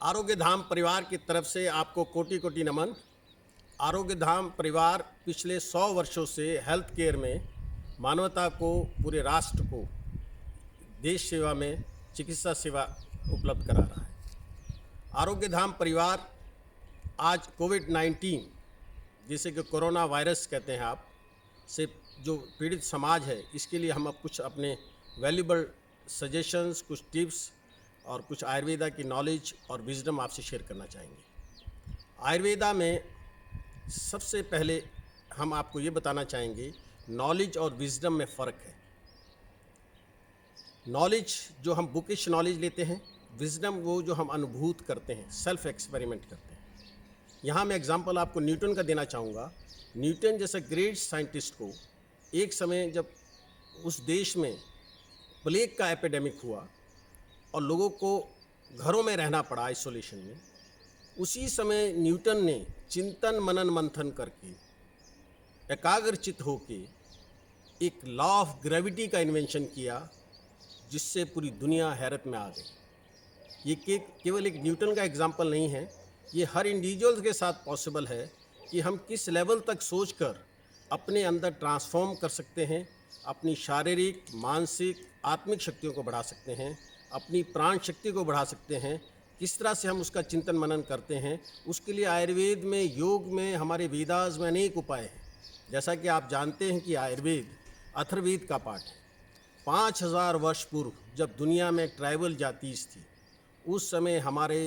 आरोग्य धाम परिवार की तरफ से आपको कोटि कोटि नमन। आरोग्य धाम परिवार पिछले 100 वर्षों से हेल्थ केयर में मानवता को, पूरे राष्ट्र को देश सेवा में चिकित्सा सेवा उपलब्ध करा रहा है। आरोग्य धाम परिवार आज कोविड-19 जिसे कि कोरोना वायरस कहते हैं आप, से जो पीड़ित समाज है, इसके लिए हम अब कुछ अपने वैल्यूबल सजेशंस, कुछ टिप्स और कुछ आयुर्वेदा की नॉलेज और विजडम आपसे शेयर करना चाहेंगे। आयुर्वेदा में सबसे पहले हम आपको ये बताना चाहेंगे, नॉलेज और विजडम में फ़र्क है। नॉलेज जो हम बुकिश नॉलेज लेते हैं, विजडम वो जो हम अनुभूत करते हैं, सेल्फ एक्सपेरिमेंट करते हैं। यहाँ मैं एग्जांपल आपको न्यूटन का देना चाहूँगा। न्यूटन जैसा ग्रेट साइंटिस्ट को एक समय जब उस देश में प्लेग का एपिडेमिक हुआ और लोगों को घरों में रहना पड़ा आइसोलेशन में, उसी समय न्यूटन ने चिंतन मनन मंथन करके एकाग्रचित होके एक लॉ ऑफ ग्रेविटी का इन्वेंशन किया, जिससे पूरी दुनिया हैरत में आ गई। ये केवल एक न्यूटन का एग्जाम्पल नहीं है, ये हर इंडिविजुअल के साथ पॉसिबल है कि हम किस लेवल तक सोचकर अपने अंदर ट्रांसफॉर्म कर सकते हैं, अपनी शारीरिक, मानसिक, आत्मिक शक्तियों को बढ़ा सकते हैं, अपनी प्राण शक्ति को बढ़ा सकते हैं। किस तरह से हम उसका चिंतन मनन करते हैं, उसके लिए आयुर्वेद में, योग में, हमारे वेदास में अनेक उपाय हैं। जैसा कि आप जानते हैं कि आयुर्वेद अथर्ववेद का पाठ है। 5000 वर्ष पूर्व जब दुनिया में ट्राइबल जाति थी, उस समय हमारे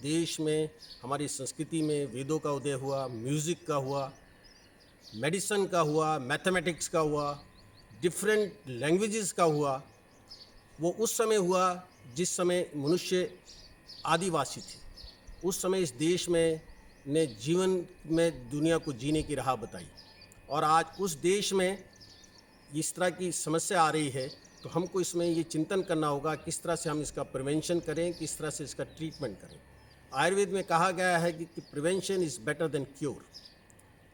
देश में, हमारी संस्कृति में वेदों का उदय हुआ, म्यूज़िक का हुआ, मेडिसिन का हुआ, मैथमेटिक्स का हुआ, डिफरेंट लैंग्वेजेस का हुआ। वो उस समय हुआ जिस समय मनुष्य आदिवासी थे। उस समय इस देश में ने जीवन में दुनिया को जीने की राह बताई, और आज उस देश में इस तरह की समस्या आ रही है, तो हमको इसमें ये चिंतन करना होगा किस तरह से हम इसका प्रिवेंशन करें, किस तरह से इसका ट्रीटमेंट करें। आयुर्वेद में कहा गया है कि prevention is better than cure.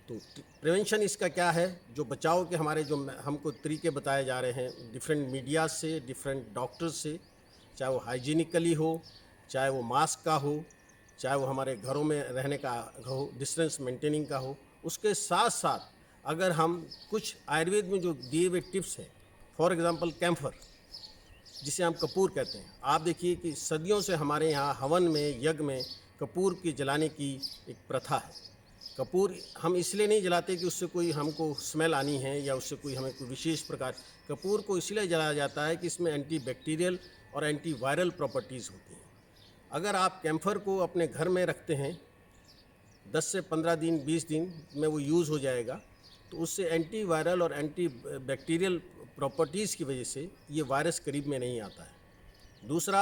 तो प्रिवेंशन इसका क्या है, जो बचाव के हमारे जो हमको तरीके बताए जा रहे हैं डिफरेंट मीडिया से, डिफरेंट डॉक्टर्स से, चाहे वो हाइजीनिकली हो, चाहे वो मास्क का हो, चाहे वो हमारे घरों में रहने का हो, डिस्टेंस मेंटेनिंग का हो, उसके साथ साथ अगर हम कुछ आयुर्वेद में जो दिए हुए टिप्स हैं, फॉर एग्ज़ाम्पल कैम्फर, जिसे हम कपूर कहते हैं। आप देखिए कि सदियों से हमारे यहाँ हवन में, यज्ञ में कपूर की जलाने की एक प्रथा है। कपूर हम इसलिए नहीं जलाते कि उससे कोई हमको स्मेल आनी है या उससे कोई हमें कोई विशेष प्रकार। कपूर को इसलिए जलाया जाता है कि इसमें एंटी बैक्टीरियल और एंटी वायरल प्रॉपर्टीज़ होती हैं। अगर आप कैम्फर को अपने घर में रखते हैं, 10 से 15 दिन, 20 दिन में वो यूज़ हो जाएगा, तो उससे एंटी वायरल और एंटी बैक्टीरियल प्रॉपर्टीज़ की वजह से ये वायरस करीब में नहीं आता है। दूसरा,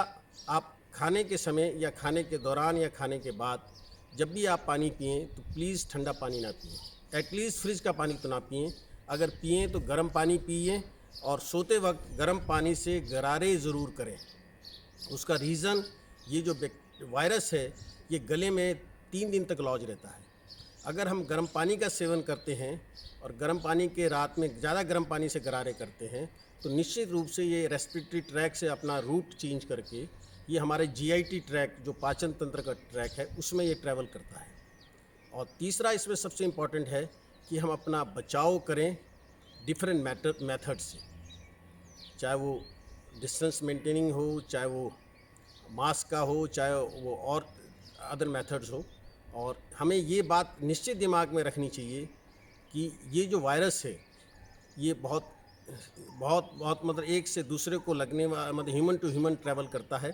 आप खाने के समय या खाने के दौरान या खाने के बाद जब भी आप पानी पिएं तो प्लीज़ ठंडा पानी ना पिएं। एटलीस्ट फ्रिज का पानी तो ना पिएं। अगर पिएं तो गर्म पानी पिएं, और सोते वक्त गर्म पानी से गरारे ज़रूर करें। उसका रीज़न, ये जो वायरस है ये गले में 3 दिन तक लॉज रहता है। अगर हम गर्म पानी का सेवन करते हैं और गर्म पानी के रात में ज़्यादा गर्म पानी से गरारे करते हैं, तो निश्चित रूप से ये रेस्पिरेटरी ट्रैक से अपना रूट चेंज करके ये हमारे जीआईटी ट्रैक, जो पाचन तंत्र का ट्रैक है, उसमें ये ट्रैवल करता है। और तीसरा इसमें सबसे इम्पॉर्टेंट है कि हम अपना बचाव करें डिफरेंट मेथड से, चाहे वो डिस्टेंस मेंटेनिंग हो, चाहे वो मास्क का हो, चाहे वो और अदर मेथड्स हो। और हमें ये बात निश्चित दिमाग में रखनी चाहिए कि ये जो वायरस है ये बहुत बहुत बहुत मतलब एक से दूसरे को लगने वाला, मतलब ह्यूमन टू ह्यूमन ट्रैवल करता है।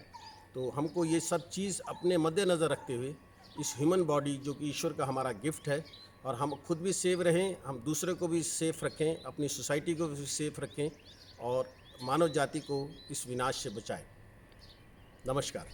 तो हमको ये सब चीज़ अपने मद्देनज़र रखते हुए इस ह्यूमन बॉडी, जो कि ईश्वर का हमारा गिफ्ट है, और हम खुद भी सेफ रहें, हम दूसरे को भी सेफ़ रखें, अपनी सोसाइटी को भी सेफ रखें, और मानव जाति को इस विनाश से बचाएं। नमस्कार।